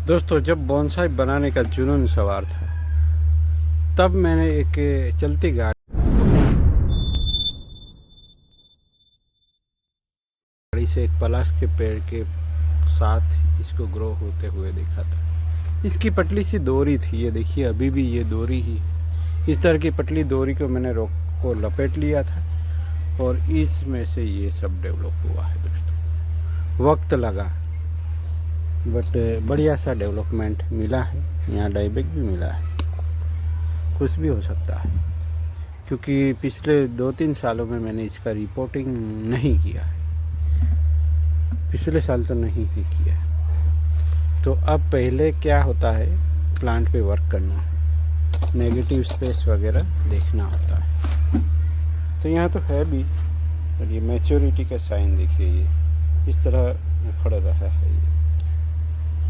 दोस्तों, जब बोनसाई बनाने का जुनून सवार था, तब मैंने एक चलती गाड़ी से एक पलाश के पेड़ के साथ इसको ग्रो होते हुए देखा था। इसकी पतली सी डोरी थी, ये देखिए अभी भी ये डोरी ही। इस तरह की पतली डोरी को मैंने रोक को लपेट लिया था और इसमें से ये सब डेवलप हुआ है दोस्तों। वक्त लगा, बट बढ़िया सा डेवलपमेंट मिला है। यहाँ डाईबैक भी मिला है। कुछ भी हो सकता है, क्योंकि पिछले 2-3 सालों में मैंने इसका रिपोर्टिंग नहीं किया है। पिछले साल तो नहीं ही किया। तो अब पहले क्या होता है, प्लांट पे वर्क करना है, नेगेटिव स्पेस वगैरह देखना होता है। तो यहाँ तो है भी, और ये मैच्योरिटी का साइन देखिए, ये इस तरह उखड़ रहा है ये।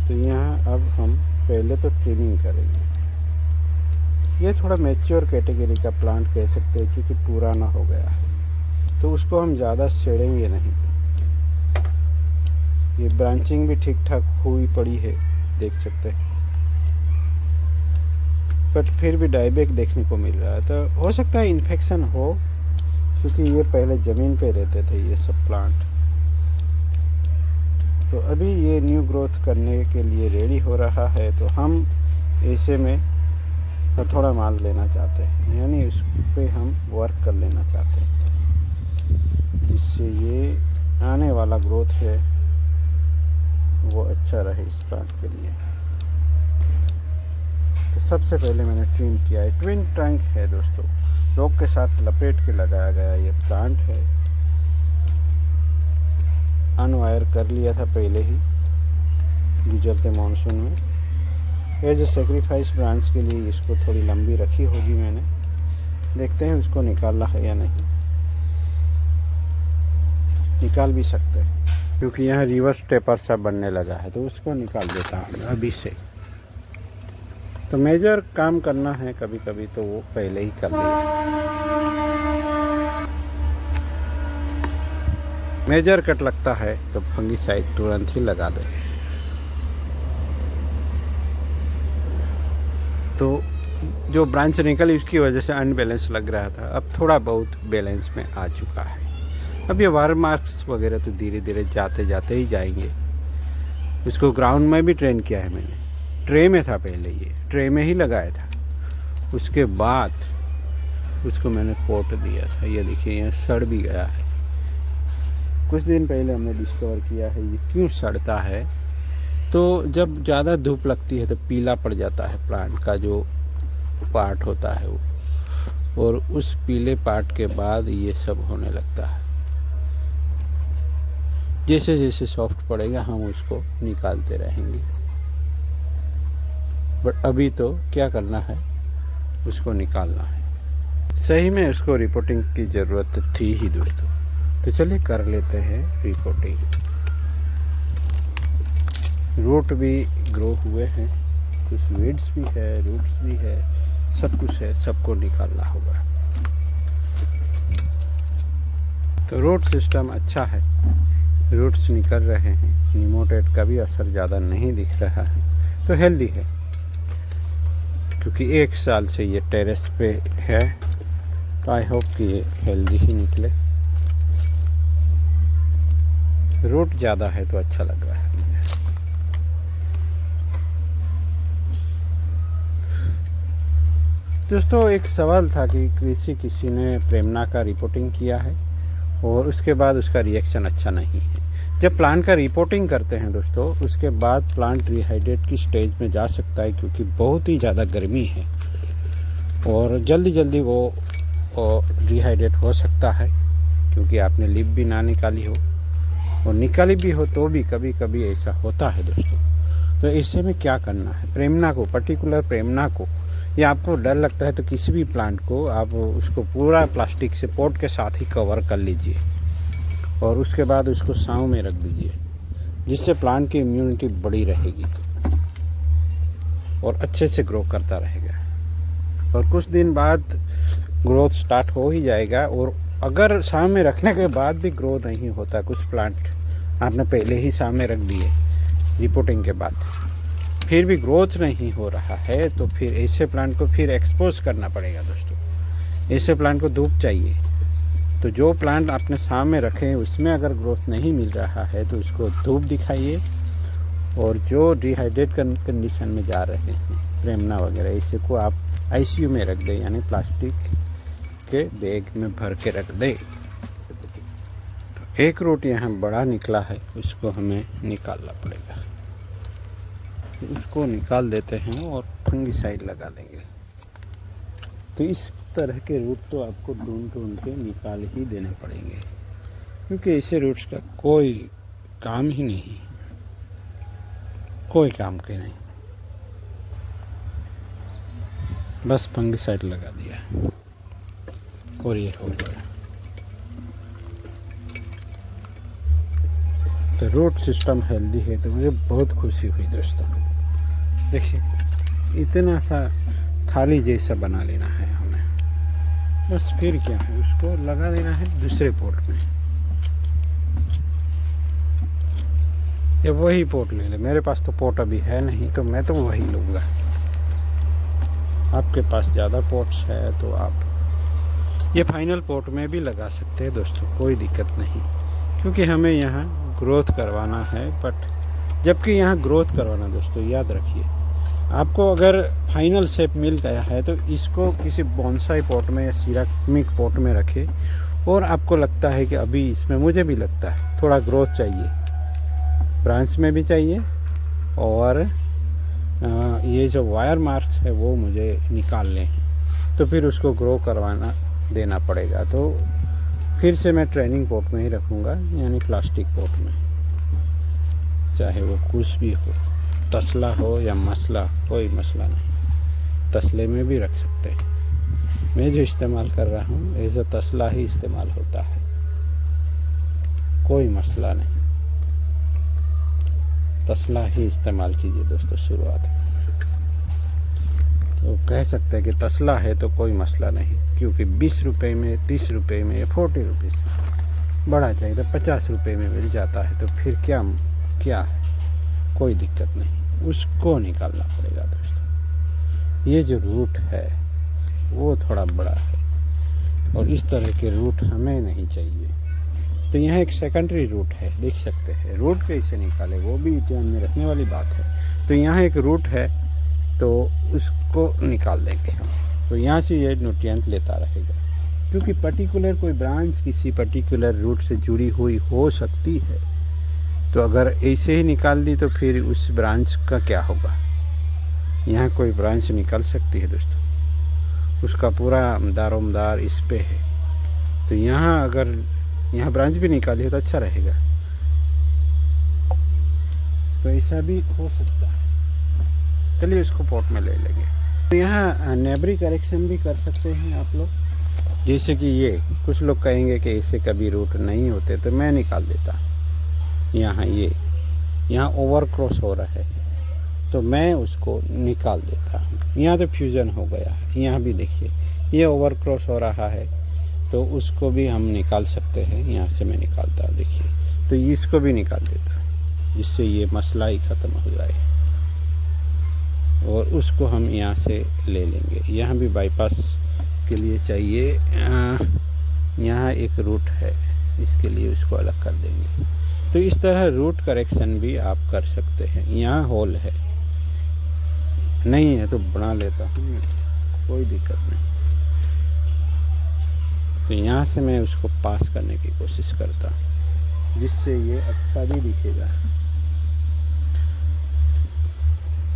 तो यहाँ अब हम पहले तो ट्रिमिंग करेंगे। ये थोड़ा मैच्योर कैटेगरी का प्लांट कह सकते हैं, क्योंकि पुराना हो गया है, तो उसको हम ज़्यादा छेड़ेंगे नहीं। ये ब्रांचिंग भी ठीक ठाक हुई पड़ी है, देख सकते हैं, बट फिर भी डाईबैक देखने को मिल रहा है। तो हो सकता है इन्फेक्शन हो, क्योंकि ये पहले ज़मीन पे रहते थे ये सब प्लांट। तो अभी ये न्यू ग्रोथ करने के लिए रेडी हो रहा है। तो हम ऐसे में थोड़ा माल लेना चाहते हैं, यानी उस पे हम वर्क कर लेना चाहते हैं, जिससे ये आने वाला ग्रोथ है वो अच्छा रहे इस प्लांट के लिए। तो सबसे पहले मैंने ट्रिम किया है। ट्विन ट्रंक है दोस्तों, रोक के साथ लपेट के लगाया गया ये प्लांट है। अनवायर कर लिया था पहले ही गुजरते मानसून में। एज ए सेक्रीफाइस ब्रांच के लिए इसको थोड़ी लंबी रखी होगी मैंने। देखते हैं उसको निकालना है या नहीं। निकाल भी सकते हैं, क्योंकि यहाँ रिवर्स टेपर सा बनने लगा है, तो उसको निकाल देता हूँ अभी से। तो मेजर काम करना है कभी कभी, तो वो पहले ही कर लिया। मेजर कट लगता है तो फंगीसाइड तुरंत ही लगा दे। तो जो ब्रांच निकली उसकी वजह से अनबैलेंस लग रहा था, अब थोड़ा बहुत बैलेंस में आ चुका है। अब ये वार मार्क्स वगैरह तो धीरे धीरे जाते जाते ही जाएंगे। उसको ग्राउंड में भी ट्रेन किया है मैंने। ट्रे में था पहले, ये ट्रे में ही लगाया था। उसके बाद उसको मैंने पोट दिया था। ये देखिए यहाँ सड़ भी गया है। कुछ दिन पहले हमने डिस्कवर किया है ये क्यों सड़ता है। तो जब ज़्यादा धूप लगती है तो पीला पड़ जाता है प्लांट का जो पार्ट होता है वो, और उस पीले पार्ट के बाद ये सब होने लगता है। जैसे जैसे सॉफ्ट पड़ेगा हम उसको निकालते रहेंगे। बट अभी तो क्या करना है, उसको निकालना है। सही में उसको रिपोर्टिंग की ज़रूरत थी ही दोस्तों। तो चलिए कर लेते हैं रिपोर्टिंग। रूट भी ग्रो हुए हैं, कुछ वीड्स भी है, रूट्स भी है, सब कुछ है, सबको निकालना होगा। तो रूट सिस्टम अच्छा है, रूट्स निकल रहे हैं। निमोटेड का भी असर ज़्यादा नहीं दिख रहा है, तो हेल्दी है। क्योंकि 1 साल से ये टेरेस पे है, तो आई होप कि ये हेल्दी ही निकले। रूट ज़्यादा है तो अच्छा लग रहा है मुझे। दोस्तों, एक सवाल था कि किसी ने प्रेमना का रिपोर्टिंग किया है और उसके बाद उसका रिएक्शन अच्छा नहीं है। जब प्लांट का रिपोर्टिंग करते हैं दोस्तों, उसके बाद प्लांट रिहाइड्रेट की स्टेज में जा सकता है, क्योंकि बहुत ही ज़्यादा गर्मी है और जल्दी जल्दी वो रिहाइड्रेट हो सकता है, क्योंकि आपने लिप भी ना निकाली हो, और निकाली भी हो तो भी कभी कभी ऐसा होता है दोस्तों। तो ऐसे में क्या करना है, प्रेमना को, पर्टिकुलर प्रेमना को, या आपको डर लगता है तो किसी भी प्लांट को आप उसको पूरा प्लास्टिक से पोट के साथ ही कवर कर लीजिए और उसके बाद उसको छांव में रख दीजिए, जिससे प्लांट की इम्यूनिटी बड़ी रहेगी और अच्छे से ग्रो करता रहेगा। और कुछ दिन बाद ग्रोथ स्टार्ट हो ही जाएगा। और अगर छांव में रखने के बाद भी ग्रो नहीं होता, कुछ प्लांट आपने पहले ही छांव में रख दिए रिपोर्टिंग के बाद, फिर भी ग्रोथ नहीं हो रहा है तो फिर ऐसे प्लांट को फिर एक्सपोज करना पड़ेगा दोस्तों। ऐसे प्लांट को धूप चाहिए। तो जो प्लांट आपने सामने रखे उसमें अगर ग्रोथ नहीं मिल रहा है तो उसको धूप दिखाइए। और जो डिहाइड्रेट कंडीशन में जा रहे हैं, प्रेमना वगैरह, इसे को आप आईसीयू में रख दें, यानी प्लास्टिक के बैग में भर के रख दें। तो एक रूट यहाँ बड़ा निकला है, उसको हमें निकालना पड़ेगा। उसको निकाल देते हैं और फंगिसाइड लगा देंगे। तो इस तरह के रूट तो आपको ढूंढ के निकाल ही देने पड़ेंगे, क्योंकि ऐसे रूट्स का कोई काम ही नहीं, कोई काम के नहीं, बस फंगिसाइड लगा दिया और ये हो गया। तो रूट सिस्टम हेल्दी है तो मुझे बहुत खुशी हुई दोस्तों। देखिए इतना सा थाली जैसा बना लेना है हमें, बस फिर क्या है, उसको लगा देना है दूसरे पोट में। ये वही पोट ले ले, मेरे पास तो पोट अभी है नहीं तो मैं तो वही लूँगा। आपके पास ज़्यादा पोट्स है तो आप ये फाइनल पोट में भी लगा सकते हैं दोस्तों, कोई दिक्कत नहीं, क्योंकि हमें यहाँ ग्रोथ करवाना है। बट जबकि यहाँ ग्रोथ करवाना दोस्तों, याद रखिए, आपको अगर फाइनल शेप मिल गया है तो इसको किसी बोनसाई पॉट में या सिरामिक पॉट में रखें। और आपको लगता है कि अभी इसमें, मुझे भी लगता है थोड़ा ग्रोथ चाहिए, ब्रांच में भी चाहिए, और ये जो वायर मार्क्स है वो मुझे निकालने हैं, तो फिर उसको ग्रो करवाना देना पड़ेगा। तो फिर से मैं ट्रेनिंग पॉट में ही रखूँगा, यानी प्लास्टिक पॉट में, चाहे वो कुछ भी हो, तसला हो या मसला, कोई मसला नहीं, तसले में भी रख सकते हैं। मैं जो इस्तेमाल कर रहा हूँ एज अ तसला ही इस्तेमाल होता है, कोई मसला नहीं, तसला ही इस्तेमाल कीजिए दोस्तों शुरुआत में। तो कह सकते हैं कि तसला है तो कोई मसला नहीं, क्योंकि 20 रुपये में, 30 रुपये में, 40 रुपीज़ बड़ा चाहिए तो 50 रुपये में मिल जाता है, तो फिर क्या है, कोई दिक्कत नहीं, उसको निकालना पड़ेगा दोस्तों। ये जो रूट है वो थोड़ा बड़ा है और इस तरह के रूट हमें नहीं चाहिए। तो यहाँ एक सेकेंडरी रूट है, देख सकते हैं, रूट कैसे निकाले वो भी ध्यान में रखने वाली बात है। तो यहाँ एक रूट है तो उसको निकाल देंगे हम, तो यहाँ से ये न्यूट्रिएंट लेता रहेगा, क्योंकि पर्टिकुलर कोई ब्रांच किसी पर्टिकुलर रूट से जुड़ी हुई हो सकती है। तो अगर ऐसे ही निकाल दी तो फिर उस ब्रांच का क्या होगा। यहाँ कोई ब्रांच निकल सकती है दोस्तों, उसका पूरा दारोमदार इस पे है। तो यहाँ अगर यहाँ ब्रांच भी निकाली हो तो अच्छा रहेगा, तो ऐसा भी हो सकता है। चलिए इसको पॉट में ले लेंगे। तो यहाँ नेबरी करेक्शन भी कर सकते हैं आप लोग, जैसे कि ये कुछ लोग कहेंगे कि ऐसे कभी रूट नहीं होते, तो मैं निकाल देता। यहाँ ओवर क्रॉस हो रहा है तो मैं उसको निकाल देता हूँ। यहाँ तो फ्यूजन हो गया है, यहाँ भी देखिए ये ओवर क्रॉस हो रहा है, तो उसको भी हम निकाल सकते हैं। यहाँ से मैं निकालता हूँ, देखिए, तो इसको भी निकाल देता हूँ, जिससे ये मसला ही ख़त्म हो जाए। और उसको हम यहाँ से ले लेंगे। यहाँ भी बाईपास के लिए चाहिए, यहाँ एक रूट है, इसके लिए उसको अलग कर देंगे। तो इस तरह रूट करेक्शन भी आप कर सकते हैं। यहाँ होल है, नहीं है तो बना लेता हूँ, कोई दिक्कत नहीं। तो यहाँ से मैं उसको पास करने की कोशिश करता हूँ, जिससे ये अच्छा भी दिखेगा।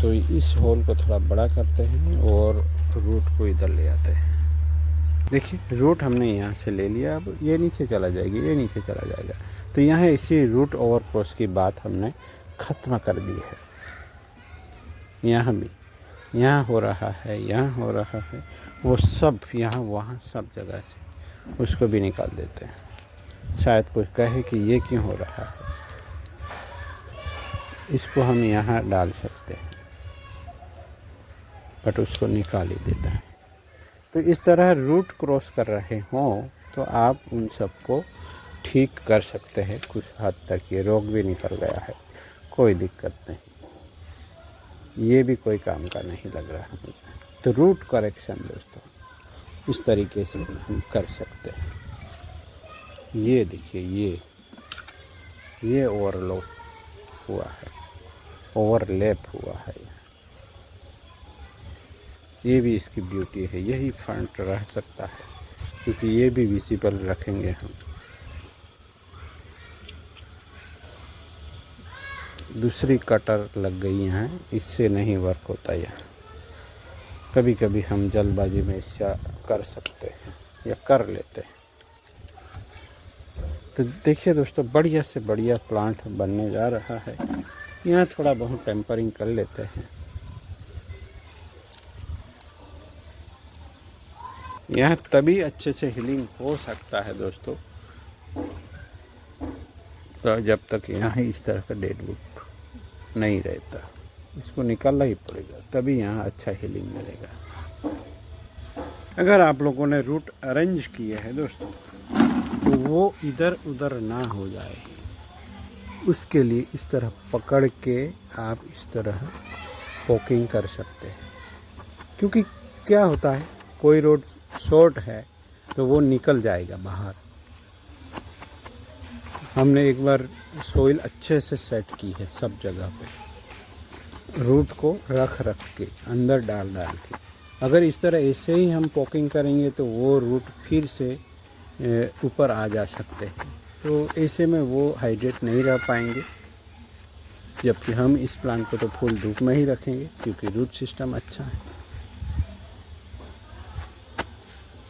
तो इस होल को थोड़ा बड़ा करते हैं और रूट को इधर ले आते हैं। देखिए रूट हमने यहाँ से ले लिया, अब ये नीचे चला जाएगी, ये नीचे चला जाएगा। तो यहाँ इसी रूट ओवर क्रॉस की बात हमने ख़त्म कर दी है। यहाँ भी, यहाँ हो रहा है, यहाँ हो रहा है, वो सब यहाँ वहाँ सब जगह से उसको भी निकाल देते हैं। शायद कोई कहे कि ये क्यों हो रहा है, इसको हम यहाँ डाल सकते हैं, बट उसको निकाल ही देता है। तो इस तरह रूट क्रॉस कर रहे हों तो आप उन सबको ठीक कर सकते हैं कुछ हद तक। ये रोग भी निकल गया है, कोई दिक्कत नहीं। ये भी कोई काम का नहीं लग रहा मुझे। तो रूट करेक्शन दोस्तों इस तरीके से हम कर सकते हैं। ये देखिए ये ओवरलैप हुआ है, ओवरलैप हुआ है। ये भी इसकी ब्यूटी है। यही फ्रंट रह सकता है क्योंकि ये भी विजिबल रखेंगे हम। दूसरी कटर लग गई हैं, इससे नहीं वर्क होता यह। कभी कभी हम जल्दबाजी में इसका कर सकते हैं या कर लेते हैं। तो देखिए दोस्तों, बढ़िया से बढ़िया प्लांट बनने जा रहा है। यहाँ थोड़ा बहुत टेम्परिंग कर लेते हैं। यहाँ तभी अच्छे से हीलिंग हो सकता है दोस्तों, तो जब तक यहाँ इस तरह का डेडवुड नहीं रहता, इसको निकालना ही पड़ेगा, तभी यहाँ अच्छा हीलिंग मिलेगा। अगर आप लोगों ने रूट अरेंज किए हैं दोस्तों, तो वो इधर उधर ना हो जाए, उसके लिए इस तरह पकड़ के आप इस तरह पोकिंग कर सकते हैं। क्योंकि क्या होता है, कोई रोड शॉर्ट है तो वो निकल जाएगा बाहर। हमने एक बार सोइल अच्छे से सेट की है सब जगह पे, रूट को रख के अंदर डाल के। अगर इस तरह ऐसे ही हम पोकिंग करेंगे तो वो रूट फिर से ऊपर आ जा सकते हैं, तो ऐसे में वो हाइड्रेट नहीं रह पाएंगे। जबकि हम इस प्लांट को तो फुल धूप में ही रखेंगे क्योंकि रूट सिस्टम अच्छा है।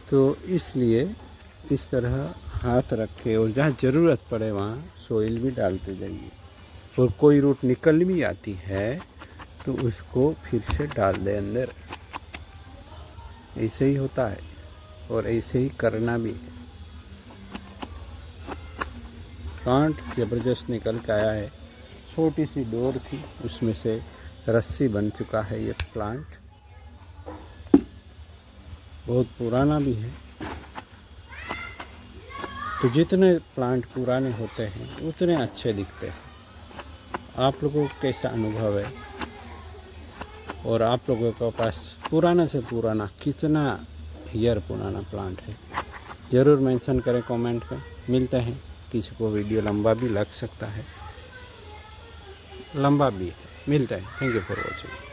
तो इसलिए इस तरह हाथ रखे और जहाँ ज़रूरत पड़े वहाँ सोइल भी डालते जाइए। और कोई रूट निकल भी आती है तो उसको फिर से डाल दे अंदर। ऐसे ही होता है और ऐसे ही करना भी है। प्लांट ज़बरदस्त निकल के आया है। छोटी सी डोर थी, उसमें से रस्सी बन चुका है ये प्लांट। बहुत पुराना भी है। तो जितने प्लांट पुराने होते हैं उतने अच्छे दिखते हैं। आप लोगों को कैसा अनुभव है और आप लोगों के पास पुराना से पुराना कितना ईयर पुराना प्लांट है, ज़रूर मेंशन करें कमेंट में। मिलते हैं, किसी को वीडियो लंबा भी लग सकता है, लंबा भी है। मिलता है। Thank you for watching.